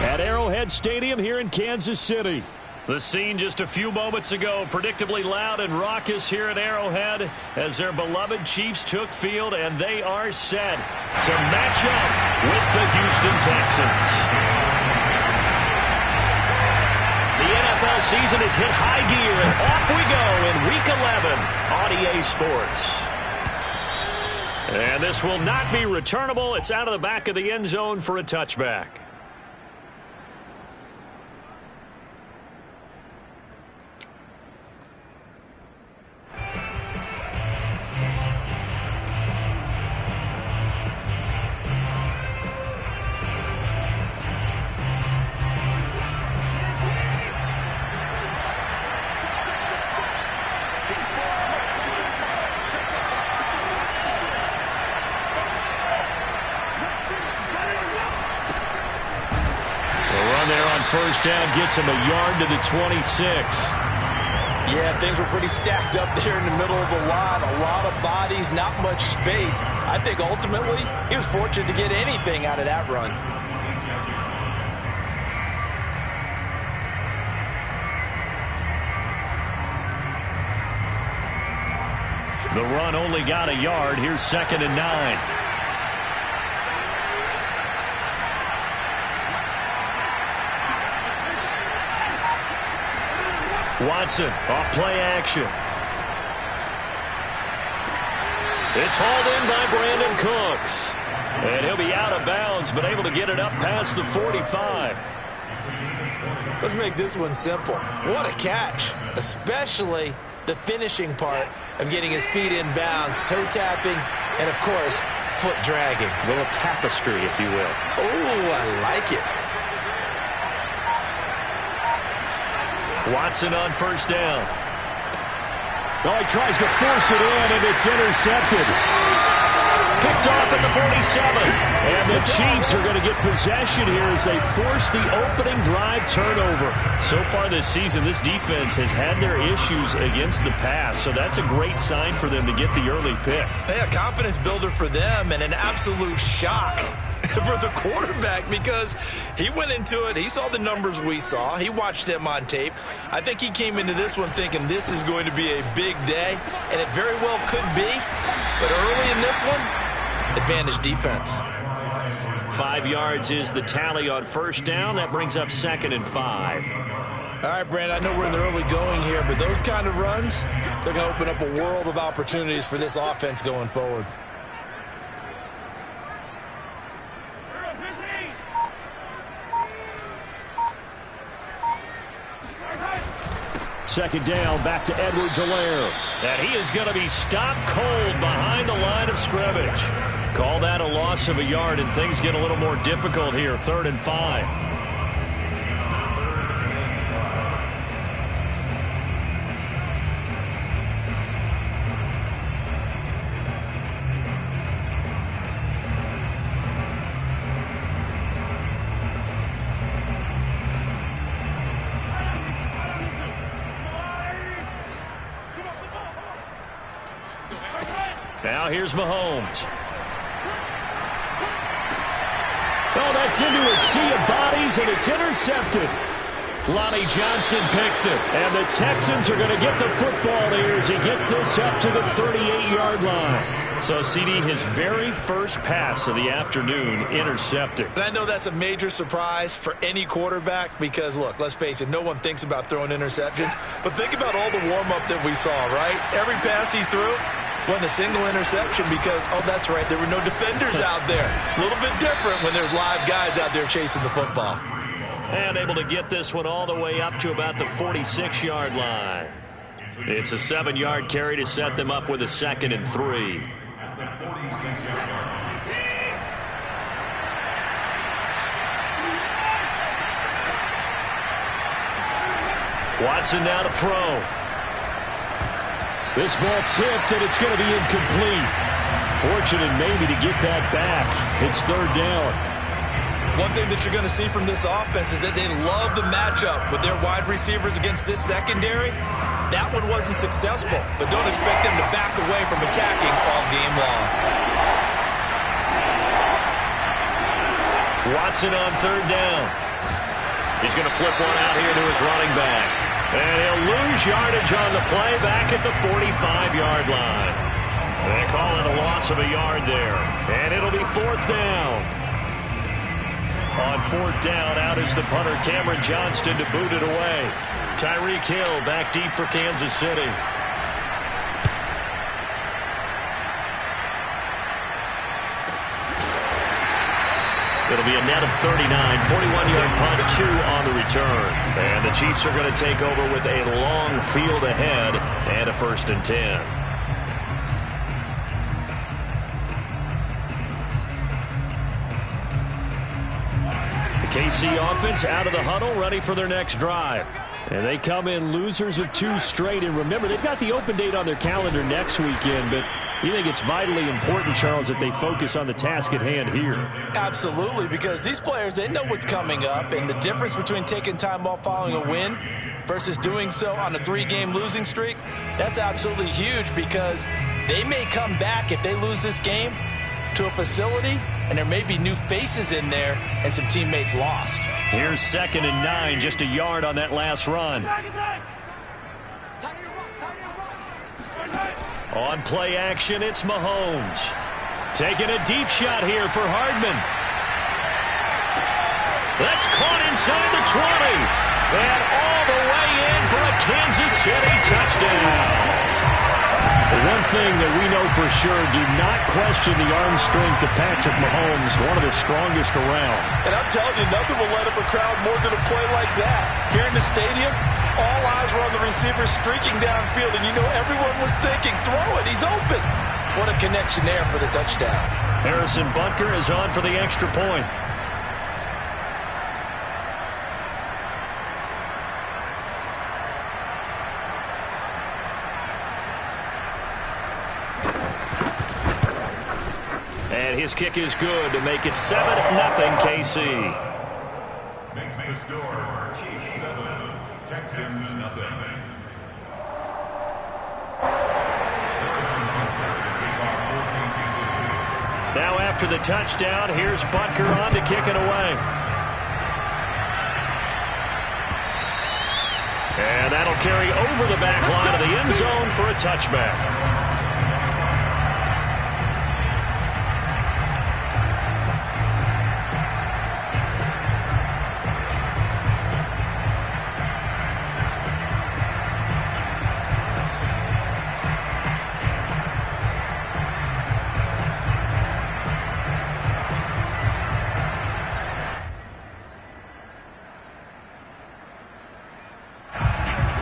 At Arrowhead Stadium here in Kansas City. The scene just a few moments ago, predictably loud and raucous here at Arrowhead as their beloved Chiefs took field, and they are set to match up with the Houston Texans. The NFL season has hit high gear, and off we go in Week 11 on EA Sports. And this will not be returnable. It's out of the back of the end zone for a touchback. First down gets him a yard to the 26. Yeah, things were pretty stacked up there in the middle of the line. A lot of bodies, not much space. I think ultimately he was fortunate to get anything out of that run. The run only got a yard. Here's 2nd and 9. Watson, off play action. It's hauled in by Brandon Cooks. And he'll be out of bounds, but able to get it up past the 45. Let's make this one simple. What a catch, especially the finishing part of getting his feet in bounds, toe tapping, and, of course, foot dragging. A little tapestry, if you will. Oh, I like it. Watson on first down. Oh, he tries to force it in, and it's intercepted. Picked off at the 47. And the Chiefs are going to get possession here as they force the opening drive turnover. So far this season, this defense has had their issues against the pass, so that's a great sign for them to get the early pick. Yeah, confidence builder for them and an absolute shock for the quarterback because he went into it. He saw the numbers we saw. He watched them on tape. I think he came into this one thinking this is going to be a big day, and it very well could be. But early in this one, advantage defense. 5 yards is the tally on first down. That brings up 2nd and 5. All right, Brand, I know we're in the early going here, but those kind of runs, they're going to open up a world of opportunities for this offense going forward. Second down, back to Edwards-Helaire. And he is going to be stopped cold behind the line of scrimmage. Call that a loss of a yard, and things get a little more difficult here. 3rd and 5. Now here's Mahomes. Oh, that's into a sea of bodies, and it's intercepted. Lonnie Johnson picks it, and the Texans are going to get the football here as he gets this up to the 38-yard line. So, CD, his very first pass of the afternoon intercepted. And I know that's a major surprise for any quarterback because, look, let's face it, no one thinks about throwing interceptions. But think about all the warm-up that we saw, right? Every pass he threw wasn't a single interception because, oh, that's right, there were no defenders out there. A little bit different when there's live guys out there chasing the football. And able to get this one all the way up to about the 46-yard line. It's a 7-yard carry to set them up with a 2nd and 3. Watson now to throw. This ball tipped, and it's going to be incomplete. Fortunate maybe to get that back. It's 3rd down. One thing that you're going to see from this offense is that they love the matchup with their wide receivers against this secondary. That one wasn't successful, but don't expect them to back away from attacking all game long. Watson on 3rd down. He's going to flip one out here to his running back. And he'll lose yardage on the play back at the 45-yard line. They call it a loss of a yard there. And it'll be 4th down. On 4th down, out is the punter, Cameron Johnston, to boot it away. Tyreek Hill back deep for Kansas City. It'll be a net of 39, 41-yard punt, 2 on the return. And the Chiefs are going to take over with a long field ahead and a 1st and 10. The KC offense out of the huddle, ready for their next drive. And they come in losers of 2 straight. And remember, they've got the open date on their calendar next weekend, but you think it's vitally important, Charles, that they focus on the task at hand here? Absolutely, because these players, they know what's coming up, and the difference between taking time off following a win versus doing so on a 3-game losing streak, that's absolutely huge, because they may come back if they lose this game to a facility, and there may be new faces in there and some teammates lost. Here's 2nd and 9, just a yard on that last run. On play action, it's Mahomes. Taking a deep shot here for Hardman. That's caught inside the 20. And all the way in for a Kansas City touchdown. One thing that we know for sure, do not question the arm strength of Patrick Mahomes, one of the strongest around. And I'm telling you, nothing will light up a crowd more than a play like that. Here in the stadium, all eyes were on the receiver streaking downfield, and you know everyone was thinking, throw it, he's open. What a connection there for the touchdown. Harrison Butker is on for the extra point. And his kick is good to make it 7-0 KC. Makes the score Chiefs 7, Texans nothing. Now after the touchdown, here's Butker on to kick it away. And that'll carry over the back line of the end zone for a touchback.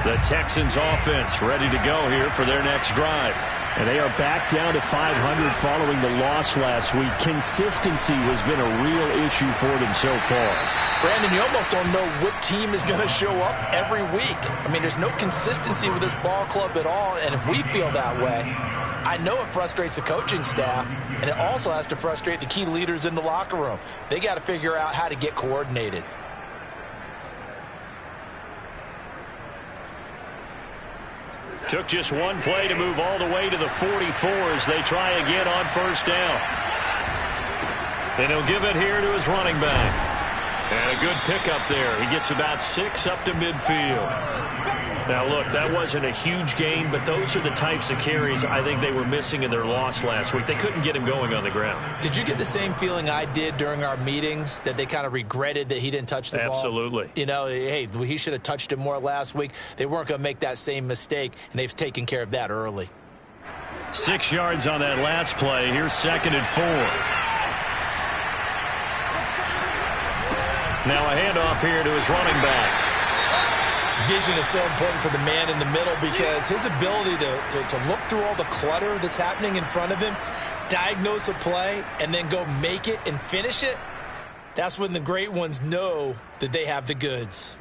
The Texans offense ready to go here for their next drive. And they are back down to 500 following the loss last week. Consistency has been a real issue for them so far. Brandon, you almost don't know what team is going to show up every week. I mean, there's no consistency with this ball club at all. And if we feel that way, I know it frustrates the coaching staff, and it also has to frustrate the key leaders in the locker room. They got to figure out how to get coordinated. Took just one play to move all the way to the 44 as they try again on 1st down. And he'll give it here to his running back. And a good pickup there. He gets about 6 up to midfield. Now, look, that wasn't a huge gain, but those are the types of carries I think they were missing in their loss last week. They couldn't get him going on the ground. Did you get the same feeling I did during our meetings, that they kind of regretted that he didn't touch the ball? Absolutely. You know, hey, he should have touched it more last week. They weren't going to make that same mistake, and they've taken care of that early. 6 yards on that last play. Here's 2nd and 4. Now a handoff here to his running back. Vision is so important for the man in the middle, because his ability to look through all the clutter that's happening in front of him, diagnose a play, and then go make it and finish it, that's when the great ones know that they have the goods.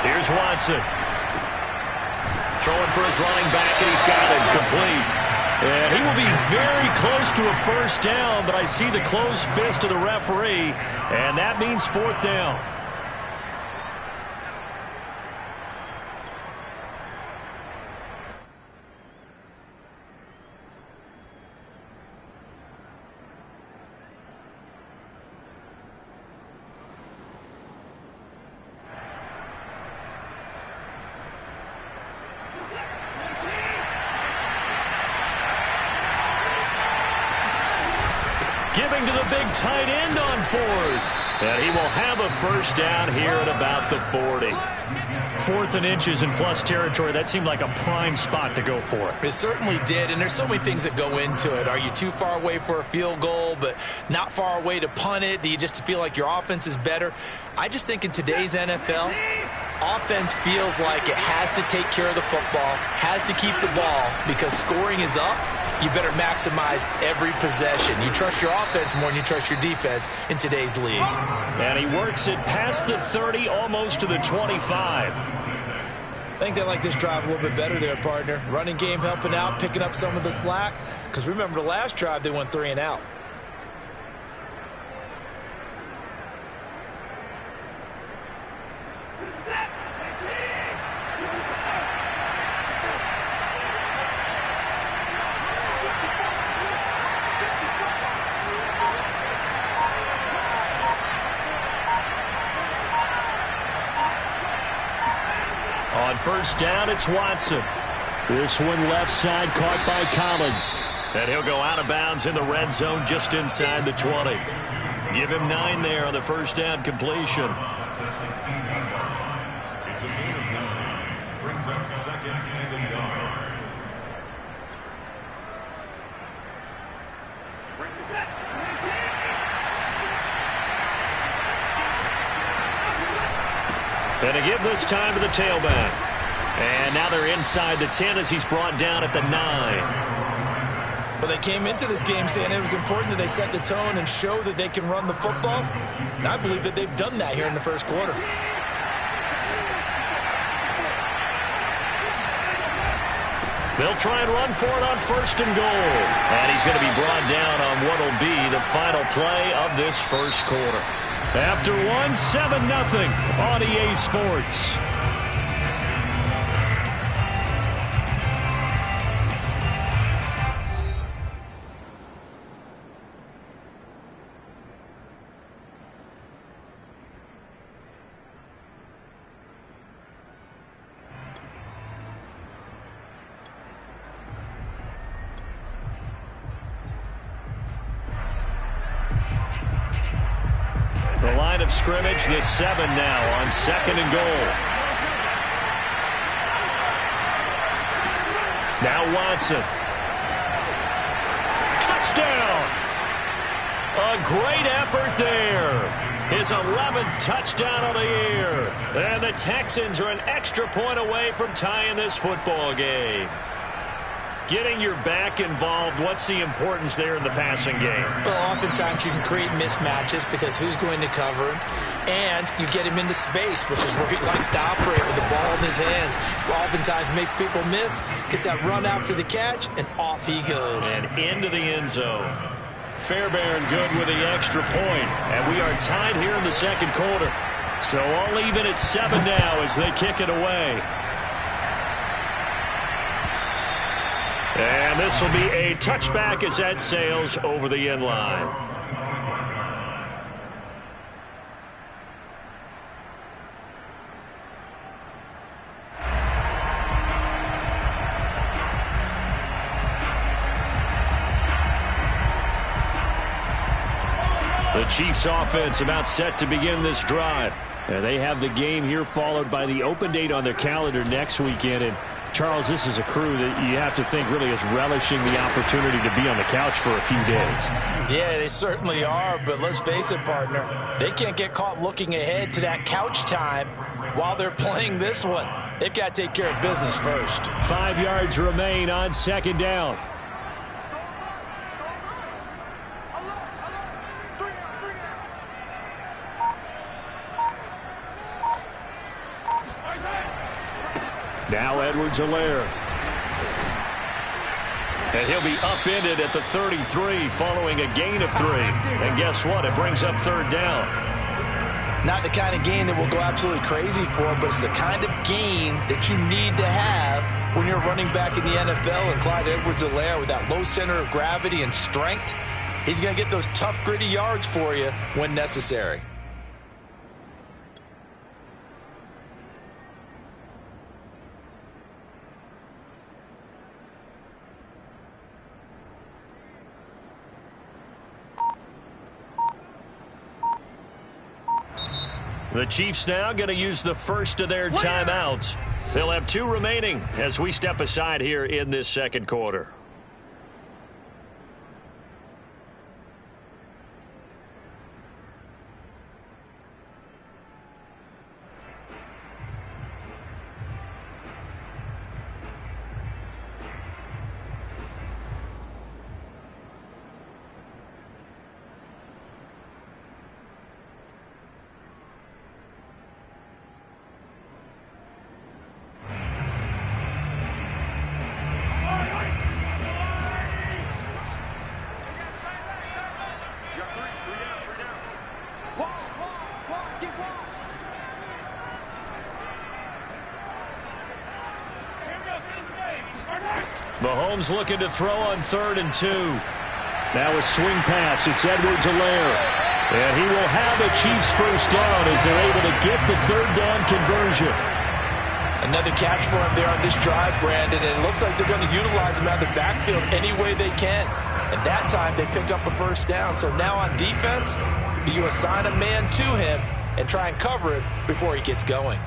Here's Watson. Throwing for his running back, and he's got it complete. And he will be very close to a 1st down, but I see the closed fist of the referee, and that means 4th down. Giving to the big tight end on fourth. And he will have a first down here at about the 40. 4th and inches in plus territory. That seemed like a prime spot to go for. It certainly did, and there's so many things that go into it. Are you too far away for a field goal, but not far away to punt it? Do you just feel like your offense is better? I just think in today's NFL, offense feels like it has to take care of the football, has to keep the ball, because scoring is up. You better maximize every possession. You trust your offense more than you trust your defense in today's league. And he works it past the 30, almost to the 25. I think they like this drive a little bit better there, partner. Running game helping out, picking up some of the slack. Because remember, the last drive, they went 3 and out. On first down, it's Watson. This one left side caught by Collins. And he'll go out of bounds in the red zone just inside the 20. Give him 9 there on the first down completion. It's a gain of 9. Brings up 2nd and 8. And to give this time to the tailback. And now they're inside the 10 as he's brought down at the 9. Well, they came into this game saying it was important that they set the tone and show that they can run the football. And I believe that they've done that here in the first quarter. They'll try and run for it on first and goal. And he's going to be brought down on what will be the final play of this first quarter. After 7-0 on EA Sports. The line of scrimmage, the 7 now on 2nd and goal. Now Watson. Touchdown! A great effort there. His 11th touchdown of the year. And the Texans are an extra point away from tying this football game. Getting your back involved, what's the importance there in the passing game? Well, oftentimes you can create mismatches because who's going to cover him? And you get him into space, which is where he likes to operate with the ball in his hands. Oftentimes makes people miss, gets that run after the catch, and off he goes. And into the end zone. Fairbairn good with the extra point. And we are tied here in the second quarter. So all even at 7 now as they kick it away. And this will be a touchback as that sails over the end line. The Chiefs offense about set to begin this drive. And they have the game here followed by the open date on their calendar next weekend. And Charles, this is a crew that you have to think really is relishing the opportunity to be on the couch for a few days. Yeah, they certainly are, but let's face it, partner. They can't get caught looking ahead to that couch time while they're playing this one. They've got to take care of business first. 5 yards remain on 2nd down. Now Edwards-Helaire. And he'll be upended at the 33 following a gain of 3. And guess what? It brings up 3rd down. Not the kind of gain that will go absolutely crazy for, but it's the kind of gain that you need to have when you're running back in the NFL. And Clyde Edwards-Helaire, with that low center of gravity and strength, he's going to get those tough, gritty yards for you when necessary. The Chiefs now going to use the first of their timeouts. They'll have 2 remaining as we step aside here in this second quarter. Mahomes looking to throw on 3rd and 2. Now a swing pass. It's Edwards-Helaire. And he will have a Chiefs first down as they're able to get the 3rd down conversion. Another catch for him there on this drive, Brandon, and it looks like they're going to utilize him out of the backfield any way they can. And that time they pick up a first down. So now on defense, do you assign a man to him and try and cover it before he gets going?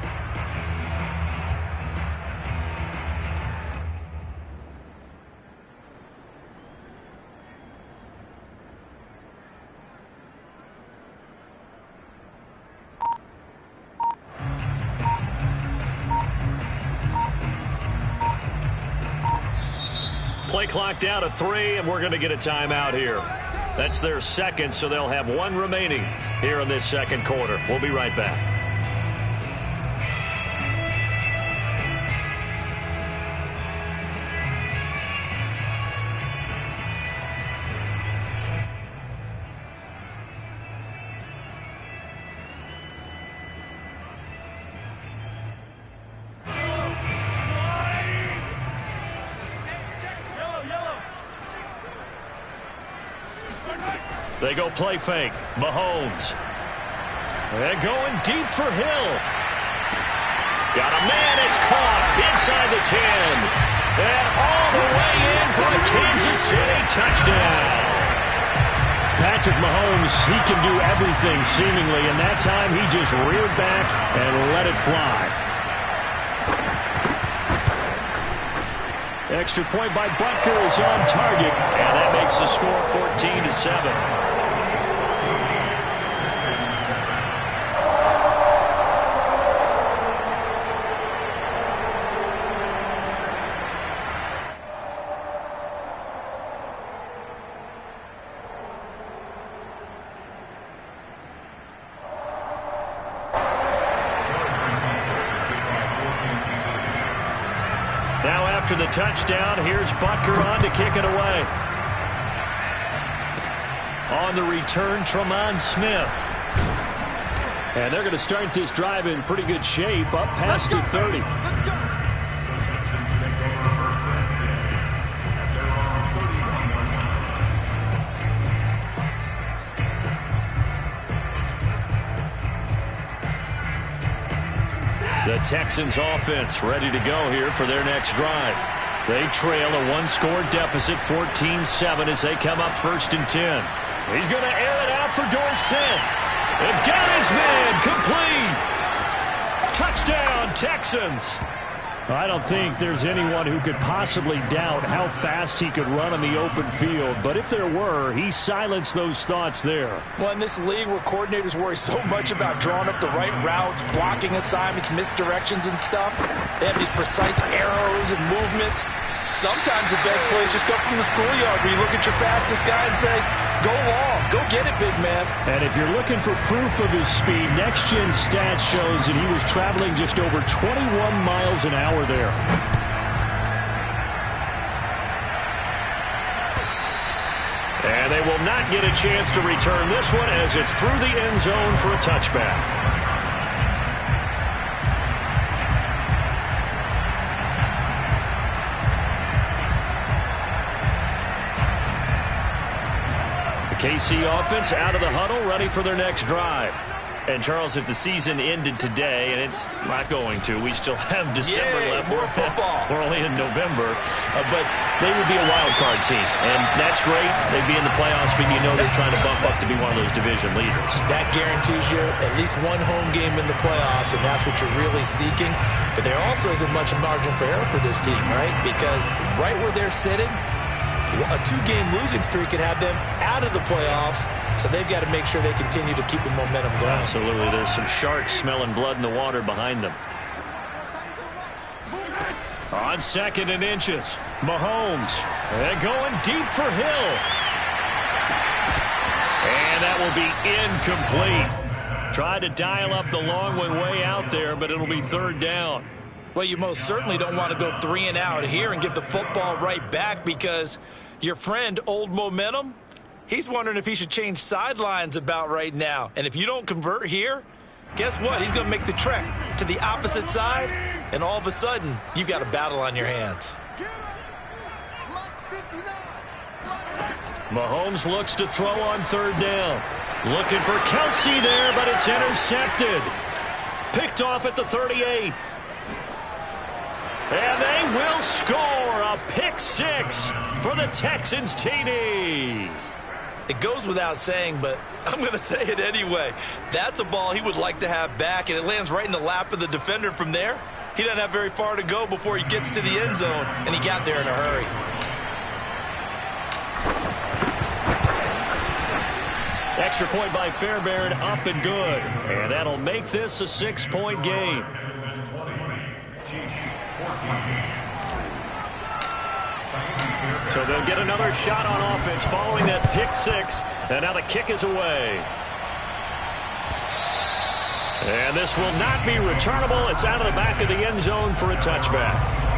Play clock down to 3, and we're going to get a timeout here. That's their second, so they'll have 1 remaining here in this second quarter. We'll be right back. They go play fake. Mahomes. And going deep for Hill. Got a man. It's caught inside the 10. And all the way in for a Kansas City touchdown. Patrick Mahomes, he can do everything seemingly, and that time he just reared back and let it fly. Extra point by Butker is on target, and that makes the score 14-7. Now after the touchdown, here's Butker on to kick it away. On the return, Tremont Smith. And they're going to start this drive in pretty good shape, up past the 30. Texans take over first and 10 at their own 31-yard line. The Texans offense ready to go here for their next drive. They trail a 1-score deficit, 14-7 as they come up 1st and 10. He's going to air it out for Dorsett. And got his man complete. Touchdown, Texans. I don't think there's anyone who could possibly doubt how fast he could run on the open field. But if there were, he silenced those thoughts there. Well, in this league where coordinators worry so much about drawing up the right routes, blocking assignments, misdirections and stuff, they have these precise arrows and movements. Sometimes the best plays just come from the schoolyard where you look at your fastest guy and say, go long, go get it, big man. And if you're looking for proof of his speed, Next Gen Stats shows that he was traveling just over 21 miles an hour there. And they will not get a chance to return this one as it's through the end zone for a touchback. KC offense out of the huddle, ready for their next drive. And, Charles, if the season ended today, and it's not going to, we still have December left. More football. We're only in November. But they would be a wild card team. And that's great. They'd be in the playoffs, but you know they're trying to bump up to be one of those division leaders. That guarantees you at least one home game in the playoffs, and that's what you're really seeking. But there also isn't much margin for error for this team, right? Because right where they're sitting, a 2-game losing streak could have them out of the playoffs, so they've got to make sure they continue to keep the momentum going. Absolutely. There's some sharks smelling blood in the water behind them. On 2nd and inches, Mahomes. They're going deep for Hill. And that will be incomplete. Tried to dial up the long one way out there, but it'll be 3rd down. Well, you most certainly don't want to go 3 and out here and give the football right back, because your friend, Old Momentum, he's wondering if he should change sidelines about right now. And if you don't convert here, guess what? He's going to make the trek to the opposite side, and all of a sudden, you've got a battle on your hands. Mahomes looks to throw on 3rd down. Looking for Kelsey there, but it's intercepted. Picked off at the 38. And they will score a pick-6 for the Texans TD. It goes without saying, but I'm going to say it anyway. That's a ball he would like to have back, and it lands right in the lap of the defender from there. He doesn't have very far to go before he gets to the end zone, and he got there in a hurry. Extra point by Fairbairn, up and good. And that'll make this a 6-point game. So they'll get another shot on offense following that pick-6. And now the kick is away. And this will not be returnable. It's out of the back of the end zone for a touchback.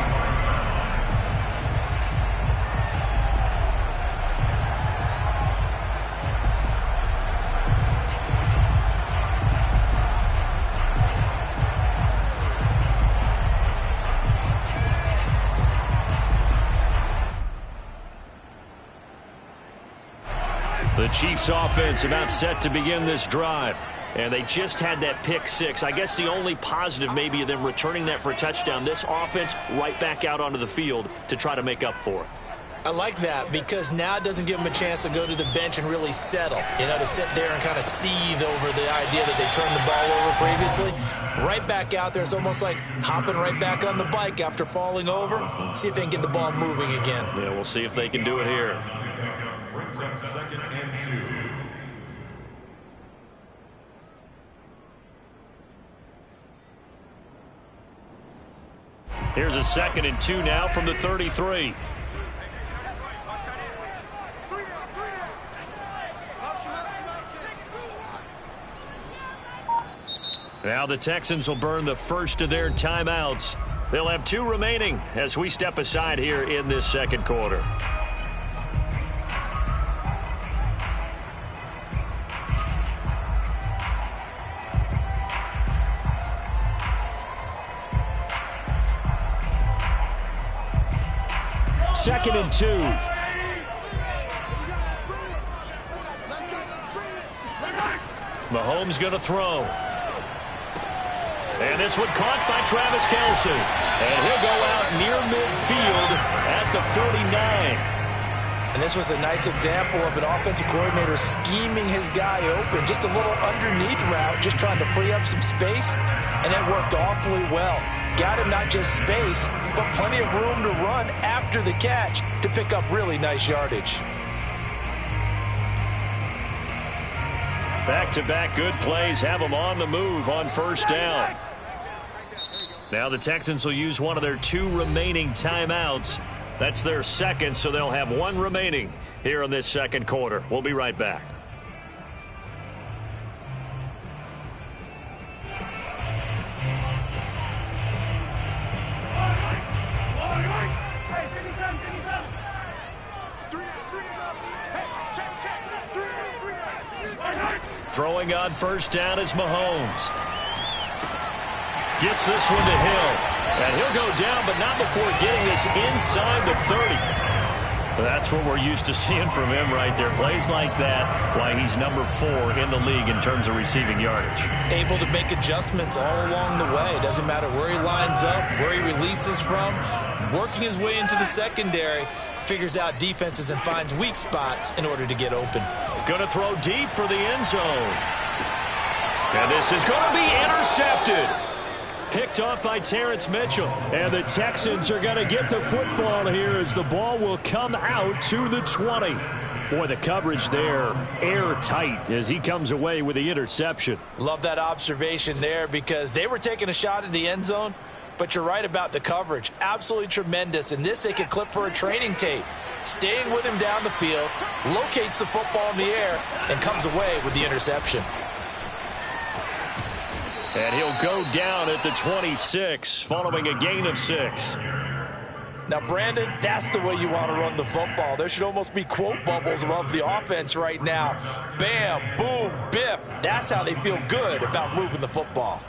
The Chiefs offense about set to begin this drive. And they just had that pick-6. I guess the only positive maybe of them returning that for a touchdown. This offense right back out onto the field to try to make up for it. I like that, because now it doesn't give them a chance to go to the bench and really settle. You know, to sit there and kind of seethe over the idea that they turned the ball over previously. Right back out there. It's almost like hopping right back on the bike after falling over. See if they can get the ball moving again. Yeah, we'll see if they can do it here. Brings up 2nd and 2. Here's a 2nd and 2 now from the 33. Now the Texans will burn the first of their timeouts. They'll have 2 remaining as we step aside here in this 2nd quarter. Second and 2. Mahomes going to throw. And this one caught by Travis Kelce. And he'll go out near midfield at the 49. And this was a nice example of an offensive coordinator scheming his guy open. Just a little underneath route, just trying to free up some space. And it worked awfully well. Got him not just space, but plenty of room to run after the catch to pick up really nice yardage. Back-to-back good plays have them on the move on 1st down. Now the Texans will use one of their 2 remaining timeouts. That's their 2nd, so they'll have 1 remaining here in this 2nd quarter. We'll be right back. Throwing on 1st down is Mahomes. Gets this one to Hill. And he'll go down, but not before getting this inside the 30. That's what we're used to seeing from him right there. Plays like that, why he's number 4 in the league in terms of receiving yardage. Able to make adjustments all along the way. Doesn't matter where he lines up, where he releases from. Working his way into the secondary, figures out defenses and finds weak spots in order to get open. Going to throw deep for the end zone. And this is going to be intercepted. Picked off by Terrence Mitchell. And the Texans are going to get the football here as the ball will come out to the 20. Boy, the coverage there airtight as he comes away with the interception. Love that observation there because they were taking a shot at the end zone, but you're right about the coverage. Absolutely tremendous. And this they could clip for a training tape. Staying with him down the field, locates the football in the air, and comes away with the interception. And he'll go down at the 26 following a gain of 6. Now, Brandon, that's the way you want to run the football. There should almost be quote bubbles above the offense right now. Bam, boom, biff. That's how they feel good about moving the football.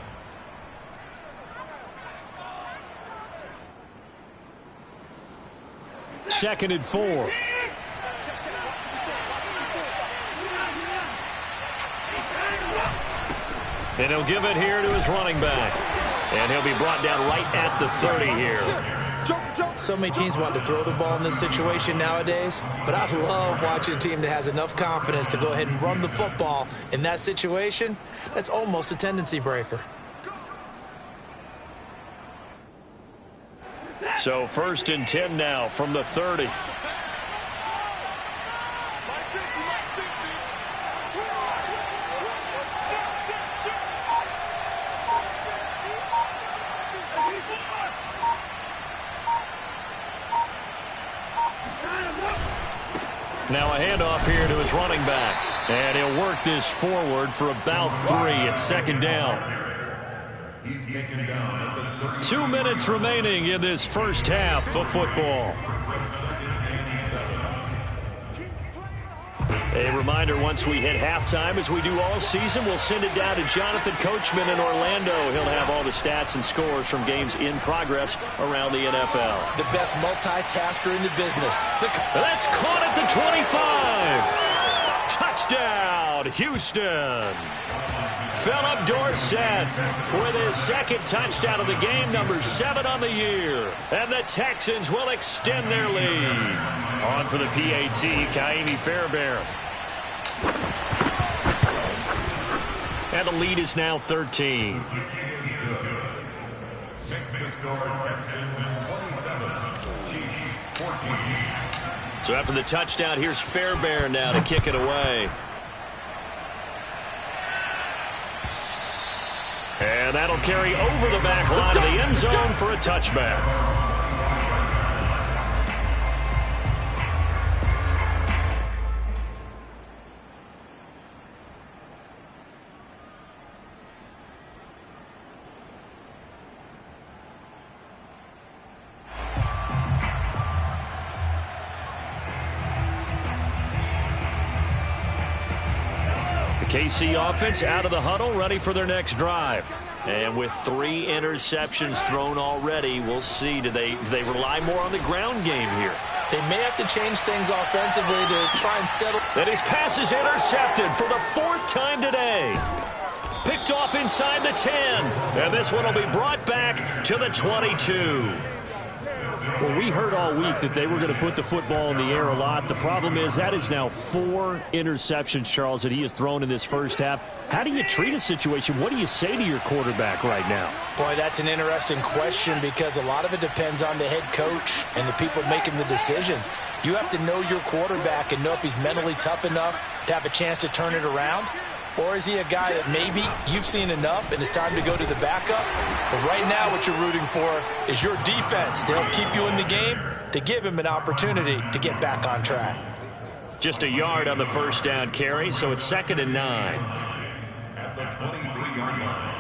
Second and 4. And he'll give it here to his running back. And he'll be brought down right at the 30 here. So many teams want to throw the ball in this situation nowadays, but I love watching a team that has enough confidence to go ahead and run the football in that situation. That's almost a tendency breaker. So 1st and 10 now from the 30. Now a handoff here to his running back. And he'll work this forward for about 3 at 2nd down. He's taken down. 2 minutes remaining in this first half of football. A reminder, once we hit halftime, as we do all season, we'll send it down to Jonathan Coachman in Orlando. He'll have all the stats and scores from games in progress around the NFL. The best multitasker in the business. That's caught at the 25. Touchdown, Houston. Philip Dorsett with his 2nd touchdown of the game, number 7 on the year. And the Texans will extend their lead. On for the PAT, Kaimi Fairbairn. And the lead is now 13. Makes the score Texans 27, Chiefs 14. So after the touchdown, here's Fairbairn now to kick it away. And that'll carry over the back line of the end zone for a touchback. KC offense out of the huddle, ready for their next drive. And with 3 interceptions thrown already, we'll see. Do they rely more on the ground game here? They may have to change things offensively to try and settle. And his pass is intercepted for the 4th time today. Picked off inside the 10. And this one will be brought back to the 22. Well, we heard all week that they were going to put the football in the air a lot. The problem is that is now 4 interceptions, Charles, that he has thrown in this first half. How do you treat a situation? What do you say to your quarterback right now? Boy, that's an interesting question because a lot of it depends on the head coach and the people making the decisions. You have to know your quarterback and know if he's mentally tough enough to have a chance to turn it around. Or is he a guy that maybe you've seen enough and it's time to go to the backup? But right now what you're rooting for is your defense to help keep you in the game, to give him an opportunity to get back on track. Just a yard on the first down carry, so it's 2nd and 9. At the 23-yard line.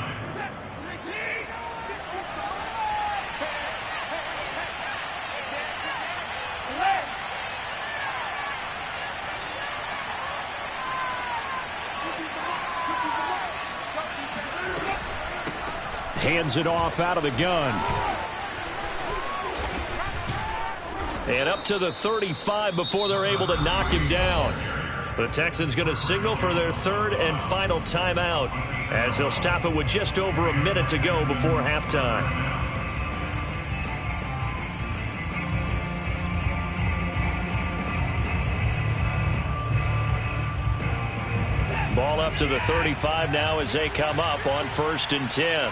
Hands it off out of the gun. And up to the 35 before they're able to knock him down. The Texans going to signal for their third and final timeout as they'll stop it with just over a minute to go before halftime. Ball up to the 35 now as they come up on 1st and 10.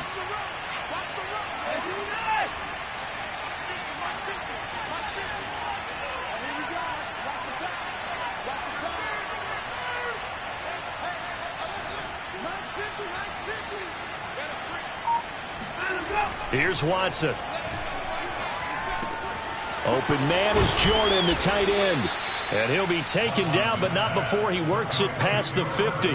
Here's Watson. Open man is Jordan, the tight end. And he'll be taken down, but not before he works it past the 50.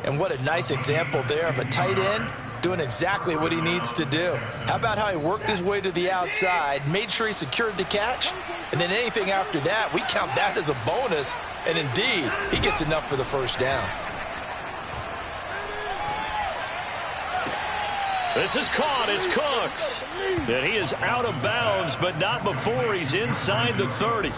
And what a nice example there of a tight end doing exactly what he needs to do. How about how he worked his way to the outside, made sure he secured the catch, and then anything after that, we count that as a bonus. And indeed, he gets enough for the first down. This is caught. It's Cooks. And he is out of bounds, but not before he's inside the 30.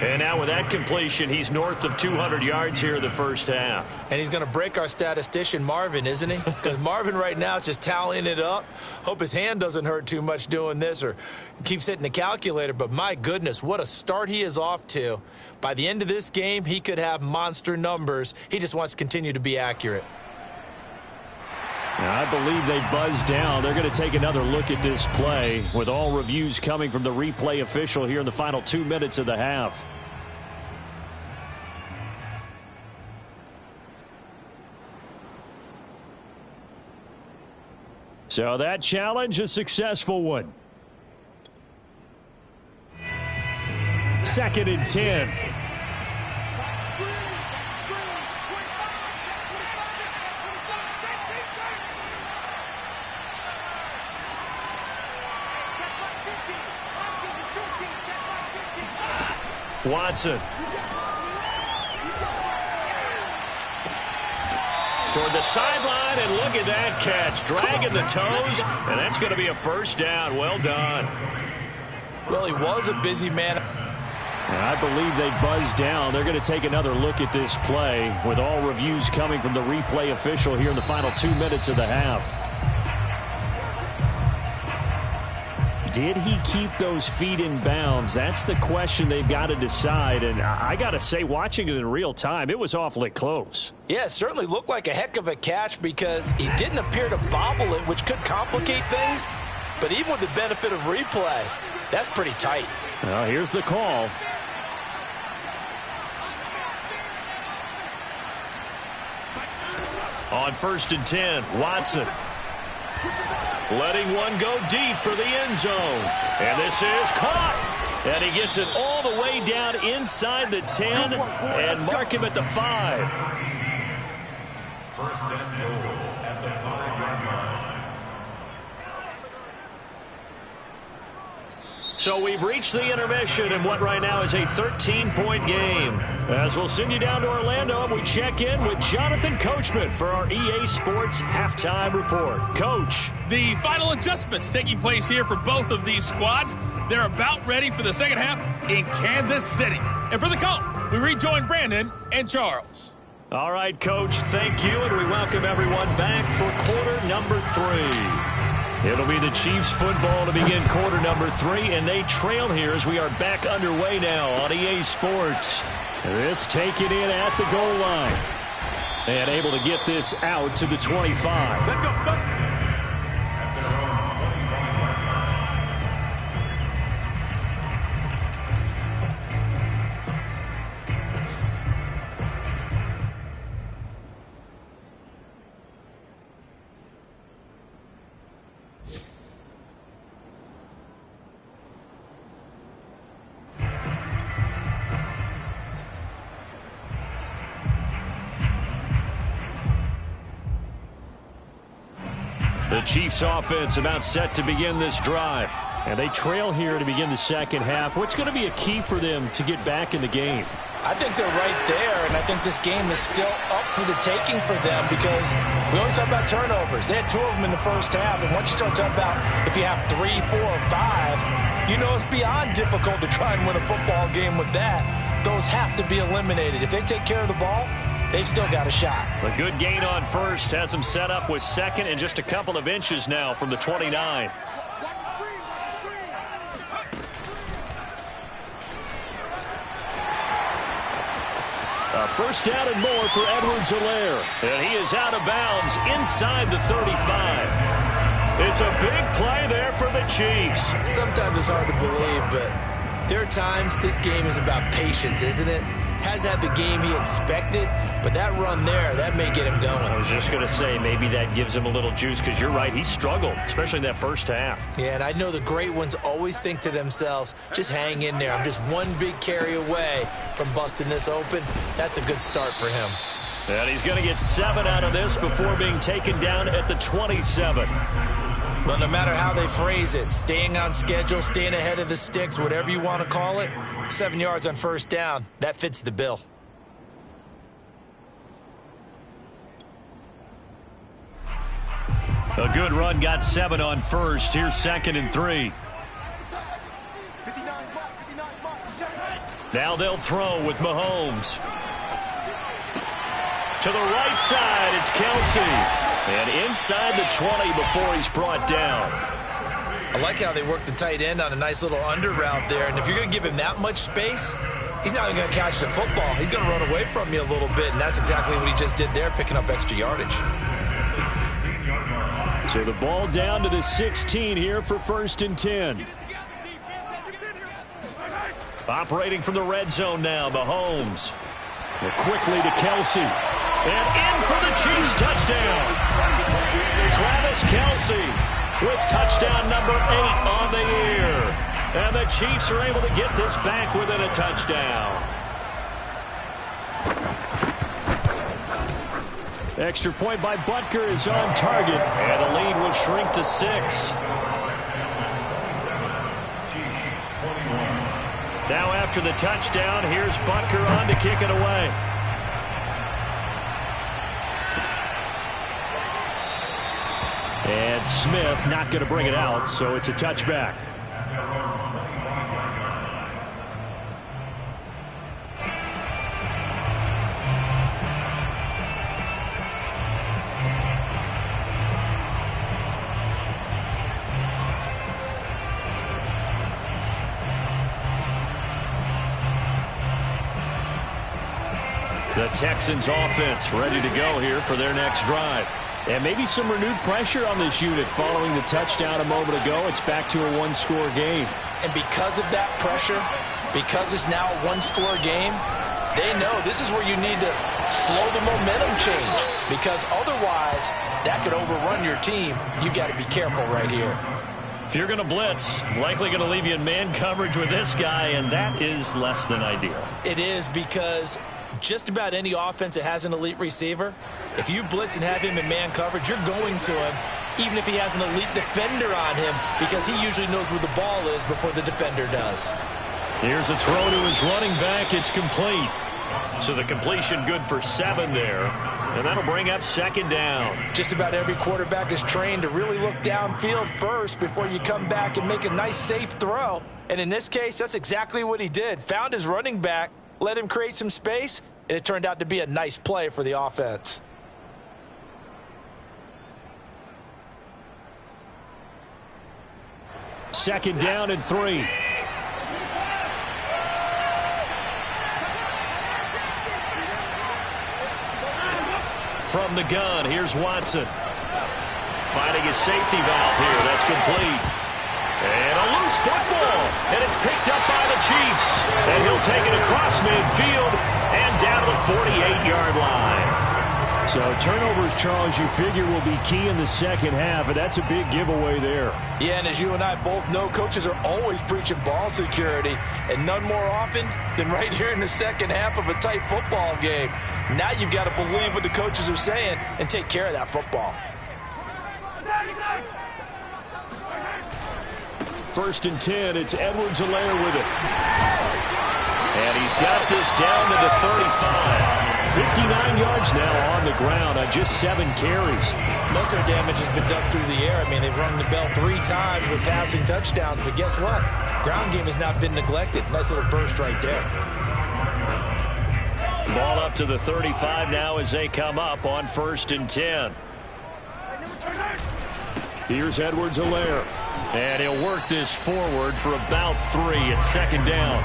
And now with that completion, he's north of 200 yards here in the first half. And he's going to break our statistician, Marvin, isn't he? Because Marvin right now is just tallying it up. Hope his hand doesn't hurt too much doing this or keeps hitting the calculator. But my goodness, what a start he is off to. By the end of this game, he could have monster numbers. He just wants to continue to be accurate. Now, I believe they buzzed down. They're going to take another look at this play with all reviews coming from the replay official here in the final 2 minutes of the half. So that challenge, a successful one. 2nd and 10. Watson. Toward the sideline, and look at that catch. Dragging the toes, and that's going to be a first down. Well done. Well, he was a busy man. And I believe they buzzed down. They're going to take another look at this play with all reviews coming from the replay official here in the final 2 minutes of the half. Did he keep those feet in bounds? That's the question they've got to decide. And I got to say, watching it in real time, it was awfully close. Yeah, it certainly looked like a heck of a catch because he didn't appear to bobble it, which could complicate things. But even with the benefit of replay, that's pretty tight. Well, here's the call. On 1st and 10, Watson. Letting one go deep for the end zone. And this is caught. And he gets it all the way down inside the 10 and mark him at the 5. First and goal at the 5-yard line. So we've reached the intermission in what right now is a 13-point game. As we'll send you down to Orlando, and we check in with Jonathan Coachman for our EA Sports Halftime Report. Coach. The final adjustments taking place here for both of these squads. They're about ready for the second half in Kansas City. And for the call, we rejoin Brandon and Charles. All right, Coach, thank you, and we welcome everyone back for quarter number 3. It'll be the Chiefs football to begin quarter number 3, and they trail here as we are back underway now on EA Sports. This taken in at the goal line. And able to get this out to the 25. Let's go. The Chiefs offense about set to begin this drive. And they trail here to begin the second half. What's going to be a key for them to get back in the game? I think they're right there, and I think this game is still up for the taking for them because we always talk about turnovers. They had 2 of them in the first half, and once you start talking about if you have 3, 4, or 5, You know, it's beyond difficult to try and win a football game with that. Those have to be eliminated. If they take care of the ball, they've still got a shot. A good gain on first has them set up with second and just a couple of inches now from the 29. A first down and more for Edwards-Helaire. And he is out of bounds inside the 35. It's a big play there for the Chiefs. Sometimes it's hard to believe, but there are times this game is about patience, isn't it? Has had the game he expected, but that run there, that may get him going. I was just going to say, maybe that gives him a little juice, because you're right, he struggled, especially in that first half. Yeah, and I know the great ones always think to themselves, just hang in there. I'm just one big carry away from busting this open. That's a good start for him. And he's going to get 7 out of this before being taken down at the 27. Well, no matter how they phrase it, staying on schedule, staying ahead of the sticks, whatever you want to call it, 7 yards on first down, that fits the bill. A good run got 7 on first. Here's 2nd and 3. Now they'll throw with Mahomes. To the right side, it's Kelsey. And inside the 20 before he's brought down. I like how they work the tight end on a nice little under route there. And if you're going to give him that much space, he's not even going to catch the football. He's going to run away from you a little bit, and that's exactly what he just did there, picking up extra yardage. So the ball down to the 16 here for 1st and 10. Operating from the red zone now, Mahomes. Quickly to Kelsey. And in for the Chiefs touchdown. Travis Kelsey with touchdown number 8 on the year. And the Chiefs are able to get this back within a touchdown. Extra point by Butker is on target. And the lead will shrink to 6. Now after the touchdown, here's Butker on to kick it away. And Smith not going to bring it out, so it's a touchback. The Texans offense ready to go here for their next drive. And maybe some renewed pressure on this unit following the touchdown a moment ago. It's back to a one-score game. And because of that pressure, because it's now a one-score game, they know this is where you need to slow the momentum change, because otherwise that could overrun your team. You got to be careful right here. If you're going to blitz, likely going to leave you in man coverage with this guy, and that is less than ideal. It is, because just about any offense that has an elite receiver, if you blitz and have him in man coverage, you're going to him, even if he has an elite defender on him, because he usually knows where the ball is before the defender does. Here's a throw to his running back. It's complete. So the completion good for 7 there. And that'll bring up 2nd down. Just about every quarterback is trained to really look downfield first before you come back and make a nice, safe throw. And in this case, that's exactly what he did. Found his running back, let him create some space, and it turned out to be a nice play for the offense. Second down and 3. From the gun, here's Watson. Finding his safety valve here. That's complete. And a loose football. And it's picked up by the Chiefs. And he'll take it across midfield and down to the 48-yard line. So turnovers, Charles, you figure will be key in the second half, and that's a big giveaway there. Yeah, and as you and I both know, coaches are always preaching ball security, and none more often than right here in the second half of a tight football game. Now you've got to believe what the coaches are saying and take care of that football. 1st and 10, it's Edwards-Helaire with it. And he's got this down to the 35. 59 yards now on the ground on just 7 carries. Most of their damage has been done through the air. I mean, they've rung the bell 3 times with passing touchdowns, but guess what? Ground game has not been neglected. Nice little burst right there. Ball up to the 35 now as they come up on 1st and 10. Here's Edwards-Helaire. And he'll work this forward for about 3 at 2nd down.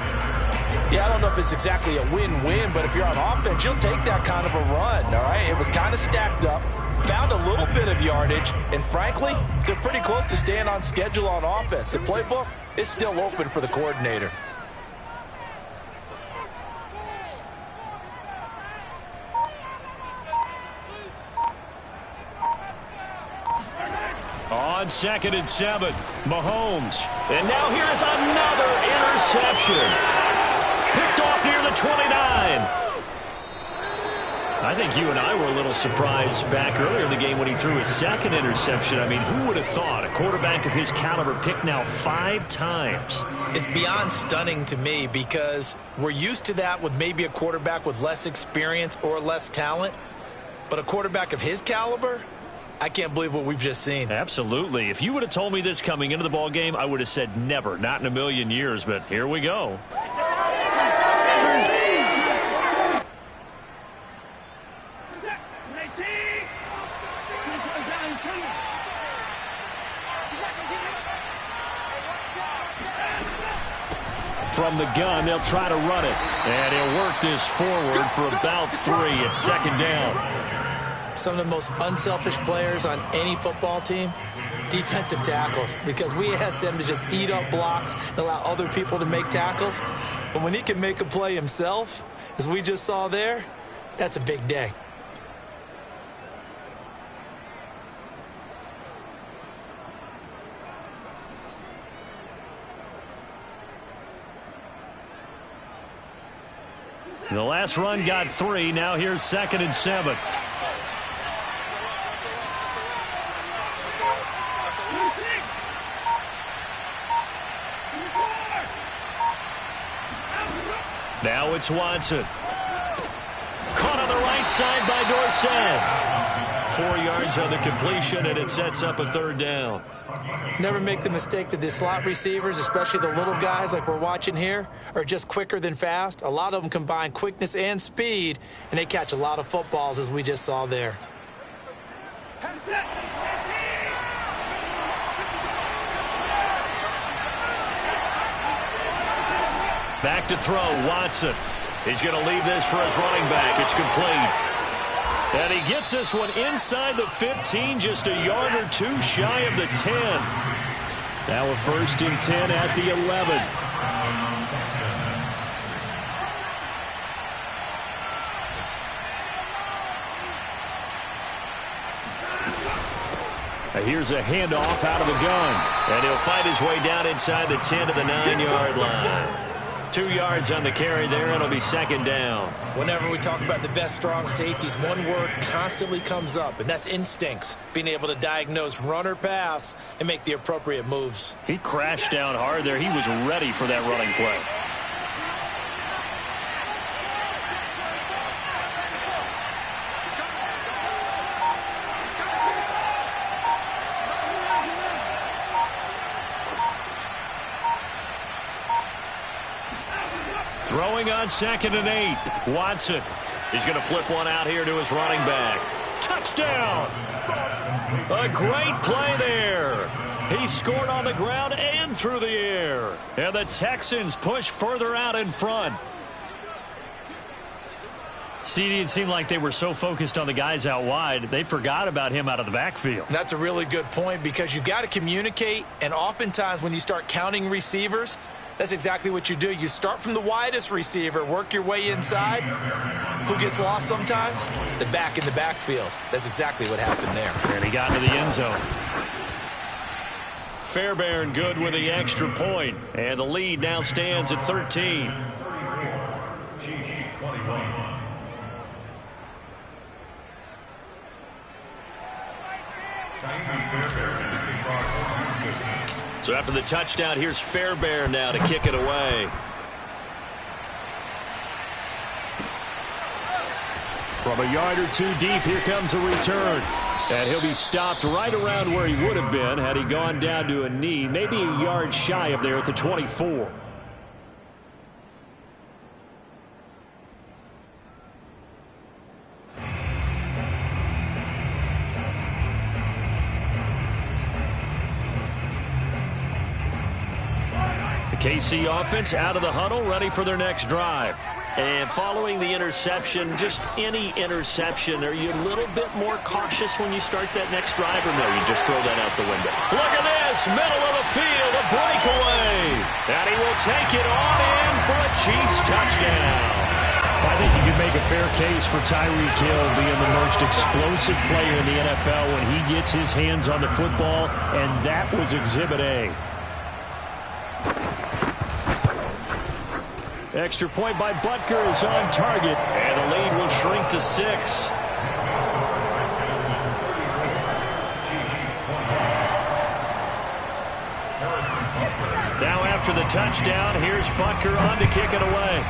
Yeah, I don't know if it's exactly a win-win, but if you're on offense, you'll take that kind of a run, all right? It was kind of stacked up, found a little bit of yardage, and frankly, they're pretty close to staying on schedule on offense. The playbook is still open for the coordinator. On 2nd and 7, Mahomes. And now here's another interception. Picked off near the 29. I think you and I were a little surprised back earlier in the game when he threw his 2nd interception. I mean, who would have thought a quarterback of his caliber picked now 5 times? It's beyond stunning to me because we're used to that with maybe a quarterback with less experience or less talent. But a quarterback of his caliber, I can't believe what we've just seen. Absolutely. If you would have told me this coming into the ball game, I would have said never, not in a million years. But here we go. From the gun, they'll try to run it. And he'll work this forward for about 3 at 2nd down. Some of the most unselfish players on any football team, defensive tackles, because we ask them to just eat up blocks and allow other people to make tackles. But when he can make a play himself, as we just saw there, that's a big day. The last run got 3. Now here's 2nd and 7. Now it's Watson. Caught on the right side by Dorsett. 4 yards on the completion, and it sets up a 3rd down. Never make the mistake that the slot receivers, especially the little guys like we're watching here, are just quicker than fast. A lot of them combine quickness and speed, and they catch a lot of footballs, as we just saw there. Back to throw, Watson. He's going to leave this for his running back. It's complete. And he gets this one inside the 15, just a yard or 2 shy of the 10. Now a 1st and 10 at the 11. Here's a handoff out of the gun. And he'll fight his way down inside the 10 to the 9-yard line. 2 yards on the carry there, and it'll be 2nd down. Whenever we talk about the best strong safeties, one word constantly comes up, and that's instincts. Being able to diagnose run or pass and make the appropriate moves. He crashed down hard there. He was ready for that running play. Throwing on 2nd and 8. Watson. He's going to flip one out here to his running back. Touchdown! A great play there. He scored on the ground and through the air. And the Texans push further out in front. CD, it seemed like they were so focused on the guys out wide, they forgot about him out of the backfield. That's a really good point because you've got to communicate, and oftentimes when you start counting receivers, that's exactly what you do. You start from the widest receiver, work your way inside. Who gets lost sometimes? The back in the backfield. That's exactly what happened there. And he got into the end zone. Fairbairn good with the extra point. And the lead now stands at 13. Chiefs 21. So after the touchdown, here's Fairbairn now to kick it away. From a yard or two deep, here comes a return. And he'll be stopped right around where he would have been had he gone down to a knee, maybe a yard shy of there at the 24. The KC offense out of the huddle, ready for their next drive. And following the interception, just any interception, are you a little bit more cautious when you start that next drive, or no, you just throw that out the window? Look at this, middle of the field, a breakaway. And he will take it on in for a Chiefs touchdown. I think you could make a fair case for Tyreek Hill being the most explosive player in the NFL when he gets his hands on the football, and that was Exhibit A. Extra point by Butker is on target, and the lead will shrink to 6. Now after the touchdown, here's Butker on to kick it away.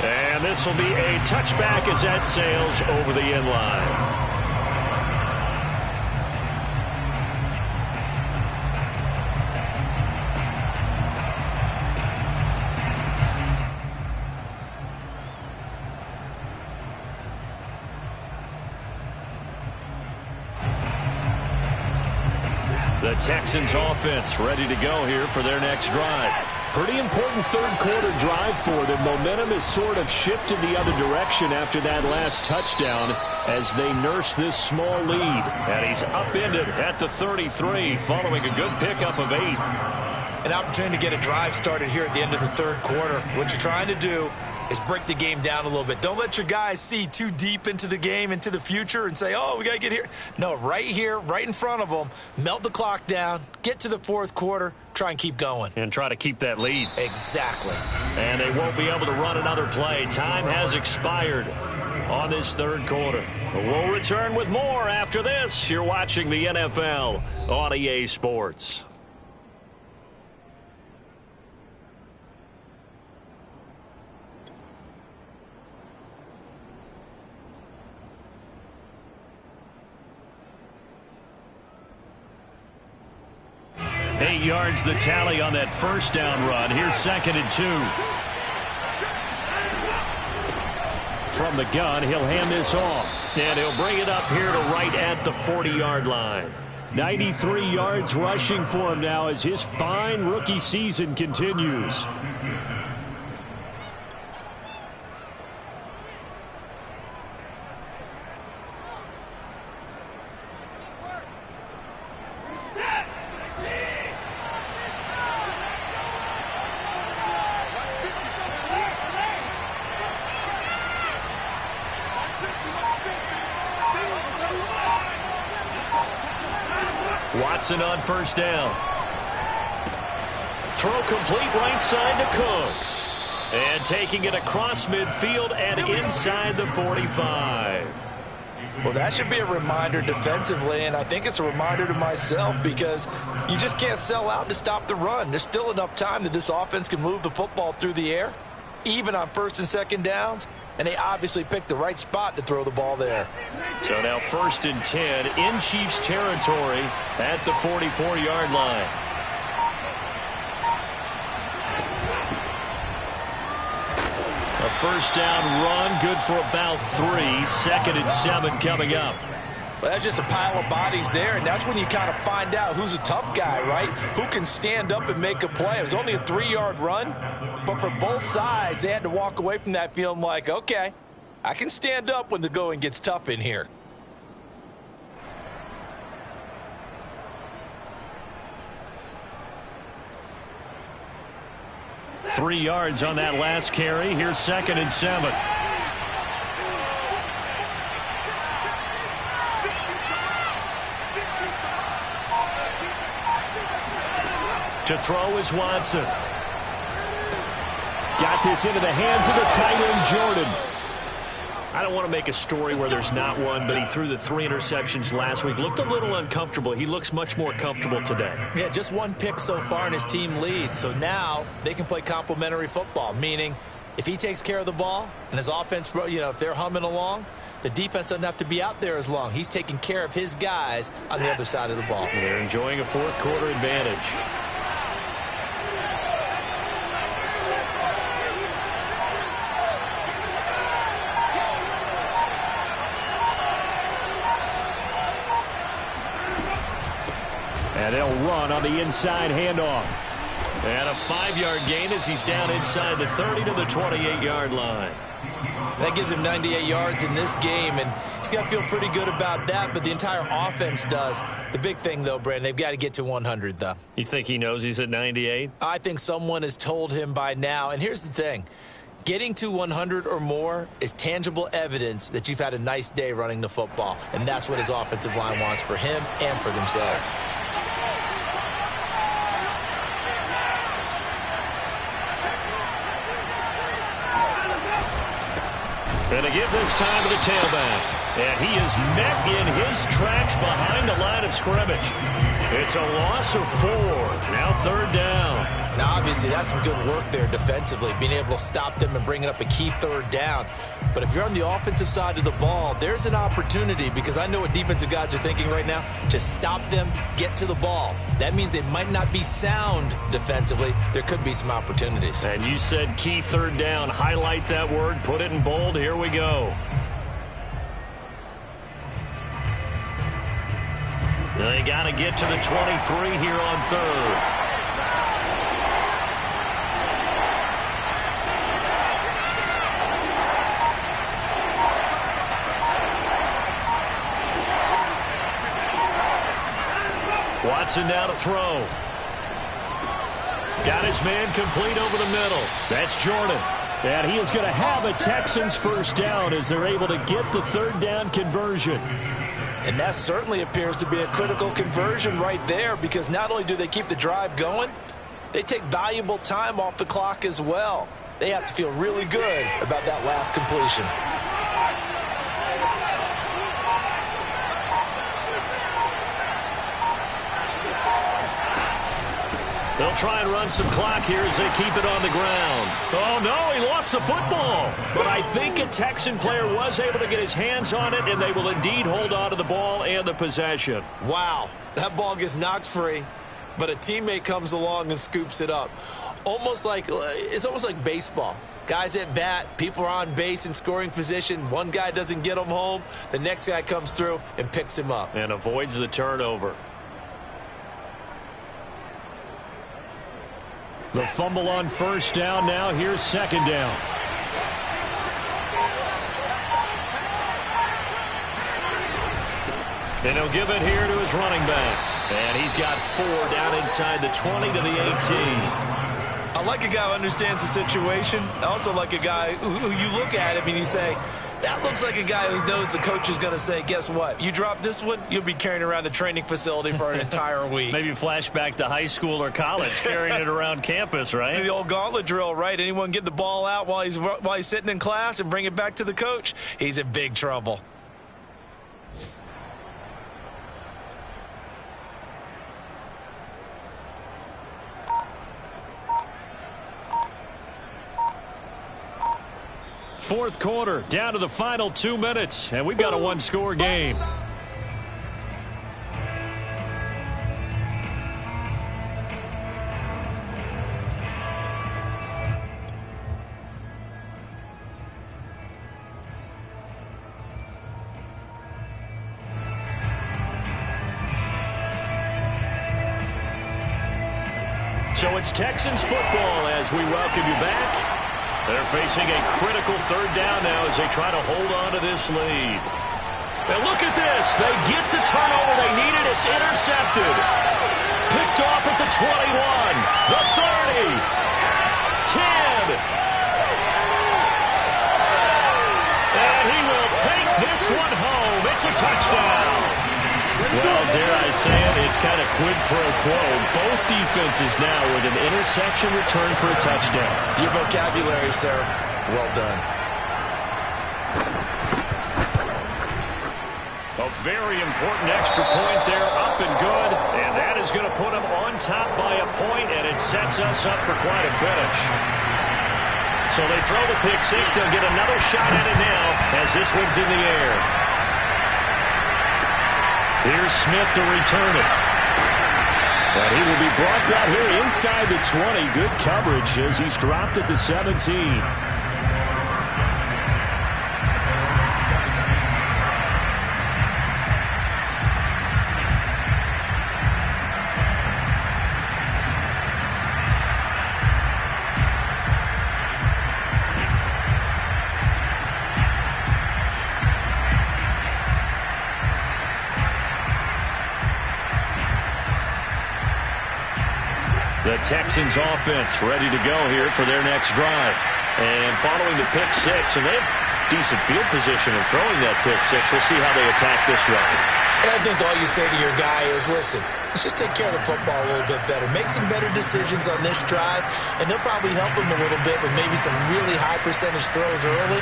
And this will be a touchback as that sails over the end line. The Texans offense ready to go here for their next drive. Pretty important third quarter drive for them. Momentum has sort of shifted the other direction after that last touchdown as they nurse this small lead. And he's upended at the 33 following a good pickup of 8. An opportunity to get a drive started here at the end of the third quarter. What you're trying to do is break the game down a little bit. Don't let your guys see too deep into the game, into the future, and say, oh, we got to get here. No, right here, right in front of them, melt the clock down, get to the fourth quarter, try and keep going. And try to keep that lead. Exactly. And they won't be able to run another play. Time has expired on this third quarter. We'll return with more after this. You're watching the NFL on EA Sports. Eight yards the tally on that first down run. Here's 2nd and 2. From the gun, he'll hand this off. And he'll bring it up here to right at the 40-yard line. 93 yards rushing for him now as his fine rookie season continues. Watson on first down. Throw complete right side to Cooks. And taking it across midfield and inside the 45. Well, that should be a reminder defensively, and I think it's a reminder to myself because you just can't sell out to stop the run. There's still enough time that this offense can move the football through the air, even on first and second downs, and they obviously picked the right spot to throw the ball there. So now 1st and 10 in Chiefs territory at the 44-yard line. A first down run, good for about 3. 2nd and 7 coming up. Well, that's just a pile of bodies there, and that's when you kind of find out who's a tough guy, right? Who can stand up and make a play. It was only a 3-yard run, but for both sides, they had to walk away from that feeling like, okay, I can stand up when the going gets tough in here. Three yards on that last carry. Here's 2nd and 7. To throw is Watson. Got this into the hands of the tight end, Jordan. I don't want to make a story where there's not one, but he threw the 3 interceptions last week. Looked a little uncomfortable. He looks much more comfortable today. Yeah, just 1 pick so far and his team leads. So now they can play complementary football, meaning If he takes care of the ball and his offense, if they're humming along, the defense doesn't have to be out there as long. He's taking care of his guys on the other side of the ball. They're enjoying a fourth quarter advantage. And they'll run on the inside handoff. And a 5-yard gain as he's down inside the 30 to the 28-yard line. That gives him 98 yards in this game, and he's got to feel pretty good about that, but the entire offense does. The big thing, though, Brandon, they've got to get to 100, though. You think he knows he's at 98? I think someone has told him by now, and here's the thing. Getting to 100 or more is tangible evidence that you've had a nice day running the football, and that's what his offensive line wants for him and for themselves. And they give this time to the tailback. And he is met in his tracks behind the line of scrimmage. It's a loss of 4. Now 3rd down. Now, obviously, that's some good work there defensively, being able to stop them and bringing up a key 3rd down. But if you're on the offensive side of the ball, there's an opportunity, because I know what defensive guys are thinking right now. Just stop them, get to the ball. That means they might not be sound defensively. There could be some opportunities. And you said key 3rd down. Highlight that word. Put it in bold. Here we go. They got to get to the 23 here on 3rd. Watson now to throw. Got his man complete over the middle. That's Jordan. And he is going to have a Texans first down as they're able to get the 3rd down conversion. And that certainly appears to be a critical conversion right there, because not only do they keep the drive going, they take valuable time off the clock as well. They have to feel really good about that last completion. They'll try and run some clock here as they keep it on the ground. Oh, no, he lost the football. But I think a Texan player was able to get his hands on it, and they will indeed hold on to the ball and the possession. Wow, that ball gets knocked free, but a teammate comes along and scoops it up. It's almost like baseball. Guys at bat, people are on base in scoring position. One guy doesn't get him home. The next guy comes through and picks him up. And avoids the turnover. The fumble on first down. Now here's 2nd down. And he'll give it here to his running back. And he's got 4 down inside the 20 to the 18. I like a guy who understands the situation. I also like a guy who you look at him and you say, that looks like a guy who knows the coach is going to say, guess what? You drop this one, you'll be carrying around the training facility for an entire week. Maybe flashback to high school or college, carrying it around campus, right? The old gauntlet drill, right? Anyone get the ball out while he's sitting in class and bring it back to the coach, he's in big trouble. Fourth quarter, down to the final 2 minutes, and we've got a 1-score game. So it's Texans football as we welcome you back. They're facing a critical 3rd down now as they try to hold on to this lead. And look at this. They get the turnover they needed. It's intercepted. Picked off at the 21, the 30, 10. And he will take this one home. It's a touchdown. Well, dare I say it, it's kind of quid pro quo. Both defenses now with an interception return for a touchdown. Your vocabulary, sir. Well done. A very important extra point there, up and good. And that is going to put them on top by a point, and it sets us up for quite a finish. So they throw the pick six. They'll get another shot at it now as this one's in the air. Here's Smith to return it. But he will be brought down here inside the 20. Good coverage as he's dropped at the 17. The Texans offense ready to go here for their next drive. And following the pick six, and they have decent field position in throwing that pick six. We'll see how they attack this run. And I think all you say to your guy is, listen, let's just take care of the football a little bit better. Make some better decisions on this drive, and they'll probably help him a little bit with maybe some really high percentage throws early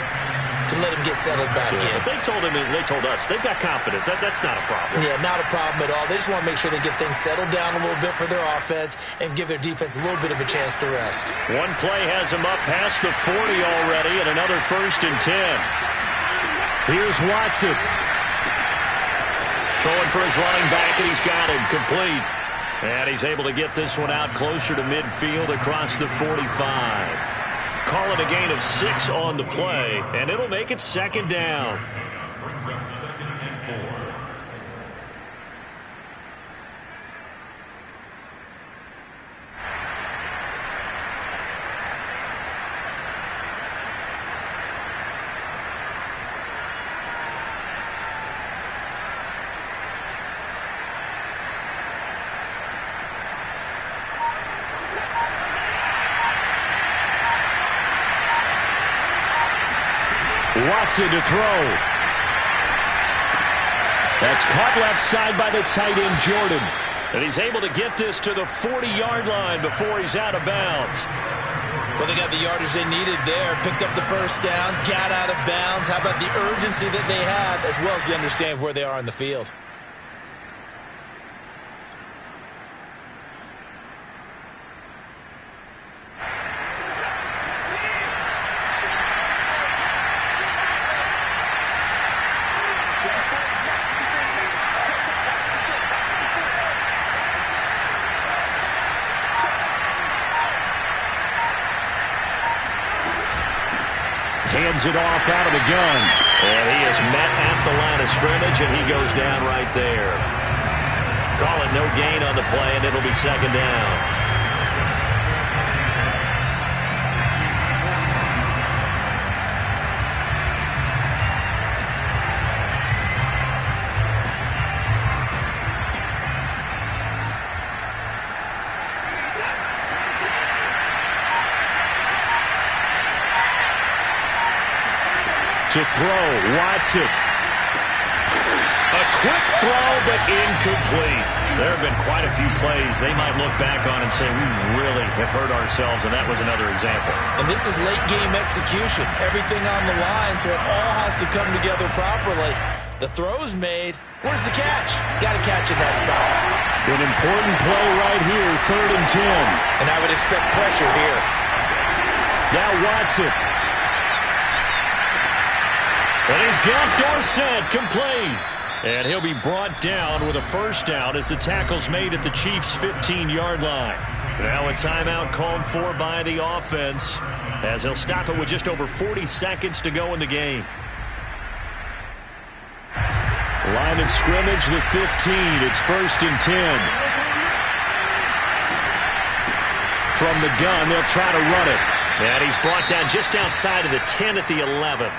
to let him get settled back in. They told him, and they told us, they've got confidence. That's not a problem. Yeah, not a problem at all. They just want to make sure they get things settled down a little bit for their offense and give their defense a little bit of a chance to rest. One play has him up past the 40 already, and another 1st and 10. Here's Watson. Throwing for his running back, and he's got him complete. And he's able to get this one out closer to midfield across the 45. Call it a gain of 6 on the play, and it'll make it 2nd down. Brings up 2nd and 4. Watson to throw. That's caught left side by the tight end, Jordan. And he's able to get this to the 40-yard line before he's out of bounds. Well, they got the yardage they needed there. Picked up the 1st down, got out of bounds. How about the urgency that they have, as well as the understanding where they are in the field? Hands it off out of the gun. And he is met at the line of scrimmage, and he goes down right there. Call it no gain on the play, and it'll be 2nd down. To throw, Watson. A quick throw, but incomplete. There have been quite a few plays they might look back on and say, we really have hurt ourselves, and that was another example. And this is late-game execution. Everything on the line, so it all has to come together properly. The throw's made. Where's the catch? Got to catch in that spot. An important play right here, 3rd and 10. And I would expect pressure here. Now Watson. And he's got Dorsett complete. And he'll be brought down with a 1st down as the tackle's made at the Chiefs' 15-yard line. Now a timeout called for by the offense as he'll stop it with just over 40 seconds to go in the game. Line of scrimmage, the 15. It's 1st and 10. From the gun, they'll try to run it. And he's brought down just outside of the 10 at the 11.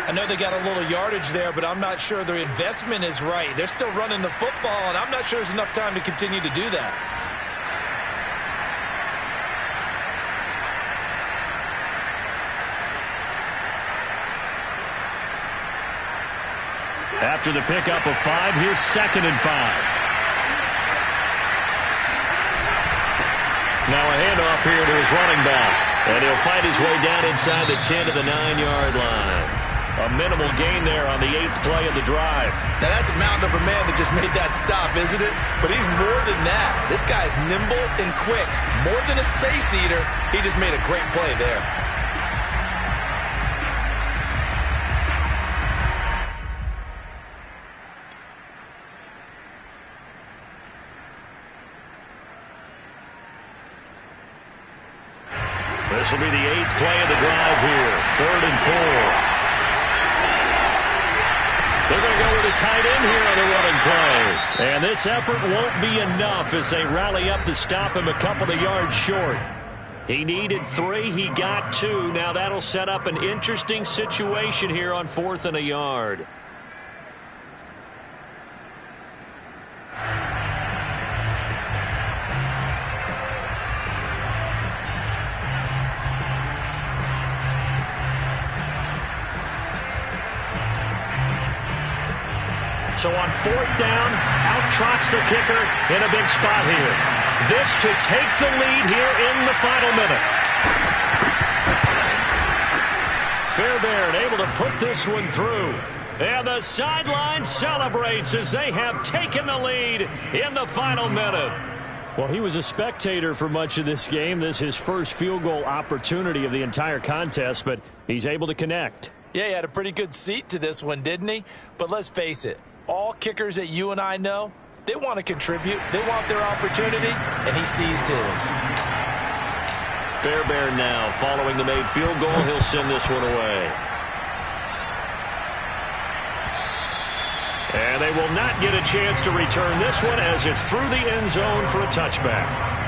I know they got a little yardage there, but I'm not sure their investment is right. They're still running the football, and I'm not sure there's enough time to continue to do that. After the pickup of 5, here's 2nd and 5. Now a handoff here to his running back. And he'll fight his way down inside the 10 to the 9-yard line. A minimal gain there on the 8th play of the drive. Now that's a mountain of a man that just made that stop, isn't it? But he's more than that. This guy's nimble and quick. More than a space eater. He just made a great play there. This will be the 8th play of the drive here. 3rd and 4. They're going to go with a tight end here on the running play. And this effort won't be enough as they rally up to stop him a couple of yards short. He needed 3. He got 2. Now that'll set up an interesting situation here on 4th and a yard. So on 4th down, out trots the kicker in a big spot here. This to take the lead here in the final minute. Fairbairn able to put this one through. And the sideline celebrates as they have taken the lead in the final minute. Well, he was a spectator for much of this game. This is his first field goal opportunity of the entire contest, but he's able to connect. Yeah, he had a pretty good seat to this one, didn't he? But let's face it. All kickers that you and I know, they want to contribute. They want their opportunity, and he seized his. Fairbairn now following the made field goal. He'll send this one away. And they will not get a chance to return this one as it's through the end zone for a touchback.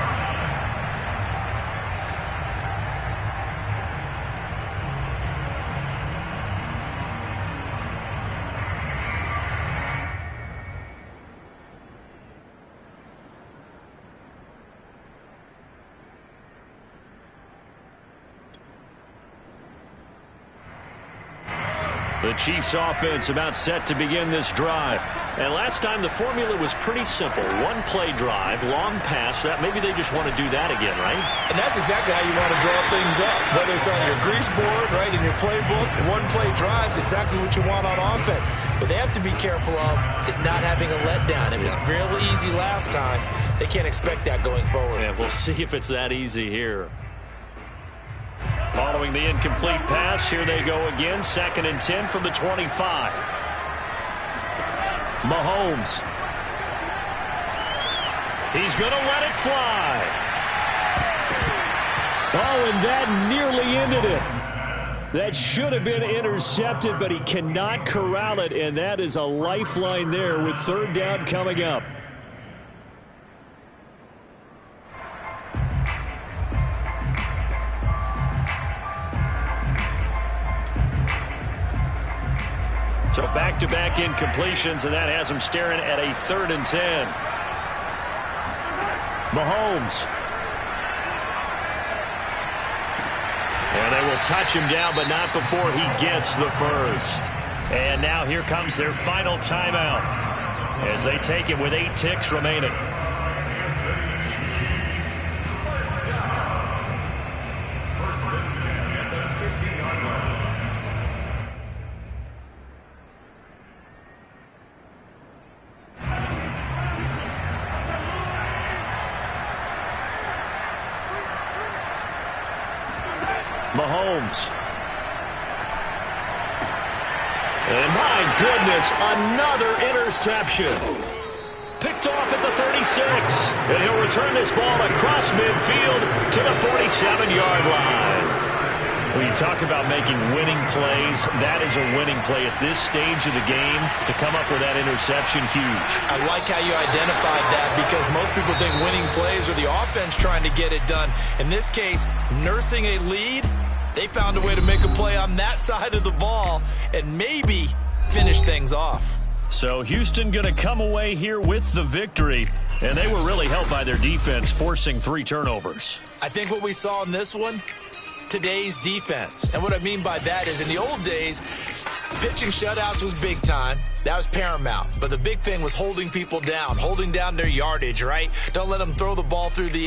The Chiefs offense about set to begin this drive. And last time the formula was pretty simple. One play drive, long pass. That maybe they just want to do that again, right? And that's exactly how you want to draw things up. Whether it's on your grease board, right, in your playbook, one play drive's exactly what you want on offense. What they have to be careful of is not having a letdown. It was real easy last time. They can't expect that going forward. Yeah, we'll see if it's that easy here. Following the incomplete pass, here they go again. 2nd and 10 from the 25. Mahomes. He's going to let it fly. Oh, and that nearly ended it. That should have been intercepted, but he cannot corral it, and that is a lifeline there with 3rd down coming up. So back-to-back incompletions, and that has him staring at a 3rd and 10. Mahomes. And they will touch him down, but not before he gets the first. And now here comes their final timeout as they take it with 8 ticks remaining. Mahomes. And my goodness, another interception. Picked off at the 36. And he'll return this ball across midfield to the 47-yard line. When you talk about making winning plays, that is a winning play at this stage of the game. To come up with that interception, huge. I like how you identified that because most people think winning plays are the offense trying to get it done. In this case, nursing a lead, they found a way to make a play on that side of the ball and maybe finish things off. So Houston going to come away here with the victory, and they were really helped by their defense, forcing 3 turnovers. I think what we saw in this one, today's defense. And what I mean by that is in the old days, pitching shutouts was big time. That was paramount. But the big thing was holding people down, holding down their yardage, right? Don't let them throw the ball through the